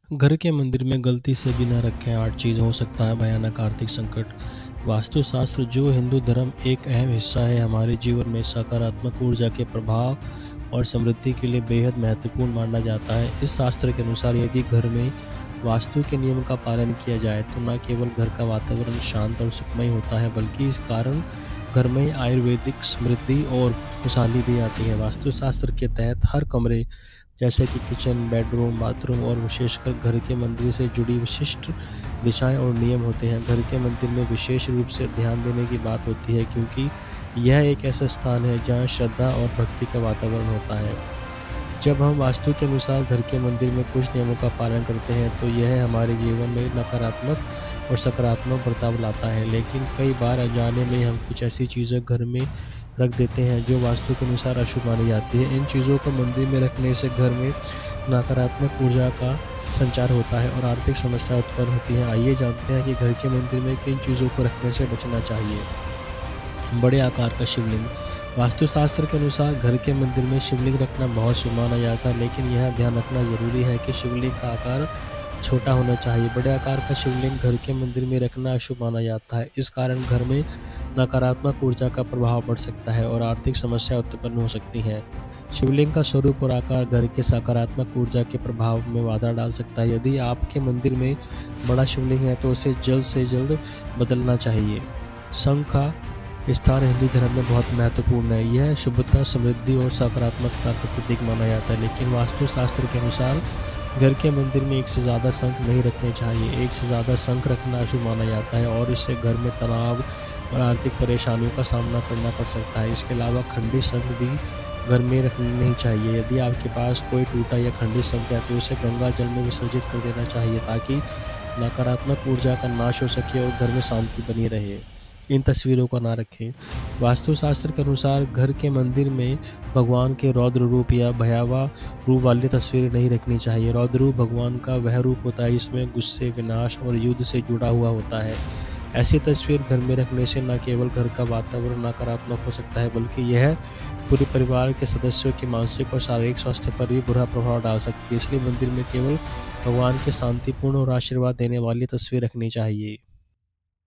घर के मंदिर में गलती से भी न रखें 8 चीज़, हो सकता है भयानक आर्थिक संकट। वास्तुशास्त्र, जो हिंदू धर्म एक अहम हिस्सा है, हमारे जीवन में सकारात्मक ऊर्जा के प्रभाव और समृद्धि के लिए बेहद महत्वपूर्ण माना जाता है। इस शास्त्र के अनुसार यदि घर में वास्तु के नियम का पालन किया जाए तो न केवल घर का वातावरण शांत और सुखमय होता है, बल्कि इस कारण घर में आयुर्वेदिक समृद्धि और खुशहाली भी आती है। वास्तुशास्त्र के तहत हर कमरे, जैसे कि किचन, बेडरूम, बाथरूम और विशेषकर घर के मंदिर से जुड़ी विशिष्ट दिशाएं और नियम होते हैं। घर के मंदिर में विशेष रूप से ध्यान देने की बात होती है, क्योंकि यह एक ऐसा स्थान है जहां श्रद्धा और भक्ति का वातावरण होता है। जब हम वास्तु के अनुसार घर के मंदिर में कुछ नियमों का पालन करते हैं तो यह हमारे जीवन में नकारात्मक और सकारात्मक बदलाव लाता है। लेकिन कई बार अनजाने में हम कुछ ऐसी चीज़ें घर में रख देते हैं जो वास्तु के अनुसार अशुभ मानी जाती है। इन चीज़ों को मंदिर में रखने से घर में नकारात्मक ऊर्जा का संचार होता है और आर्थिक समस्या उत्पन्न होती है। आइए जानते हैं कि घर के मंदिर में किन चीज़ों को रखने से बचना चाहिए। बड़े आकार का शिवलिंग। वास्तुशास्त्र के अनुसार घर के मंदिर में शिवलिंग रखना बहुत शुभ माना जाता है, लेकिन यह ध्यान रखना जरूरी है कि शिवलिंग का आकार छोटा होना चाहिए। बड़े आकार का शिवलिंग घर के मंदिर में रखना अशुभ माना जाता है। इस कारण घर में नकारात्मक ऊर्जा का प्रभाव बढ़ सकता है और आर्थिक समस्या उत्पन्न हो सकती है। शिवलिंग का स्वरूप और आकार घर के सकारात्मक ऊर्जा के प्रभाव में बाधा डाल सकता है। यदि आपके मंदिर में बड़ा शिवलिंग है तो उसे जल्द से जल्द बदलना चाहिए। शंख का स्थान हिंदू धर्म में बहुत महत्वपूर्ण है। यह शुभता, समृद्धि और सकारात्मकता का प्रतीक माना जाता है, लेकिन वास्तुशास्त्र के अनुसार घर के मंदिर में एक से ज़्यादा शंख नहीं रखने चाहिए। एक से ज़्यादा शंख रखना अशुभ माना जाता है और इससे घर में तनाव और आर्थिक परेशानियों का सामना करना पड़ सकता है। इसके अलावा खंडित शंख भी घर में रखने नहीं चाहिए। यदि आपके पास कोई टूटा या खंडित शंख है तो उसे गंगा जल में विसर्जित कर देना चाहिए, ताकि नकारात्मक ऊर्जा का नाश हो सके और घर में शांति बनी रहे। इन तस्वीरों को ना रखें। वास्तुशास्त्र के अनुसार घर के मंदिर में भगवान के रौद्र रूप या भयावह रूप वाली तस्वीरें नहीं रखनी चाहिए। रौद्र रूप भगवान का वह रूप होता है जिसमें गुस्से, विनाश और युद्ध से जुड़ा हुआ होता है। ऐसी तस्वीर घर में रखने से न केवल घर का वातावरण नकारात्मक हो सकता है, बल्कि यह पूरे परिवार के सदस्यों के मानसिक और शारीरिक स्वास्थ्य पर भी बुरा प्रभाव डाल सकती है। इसलिए मंदिर में केवल भगवान के शांतिपूर्ण और आशीर्वाद देने वाली तस्वीर रखनी चाहिए।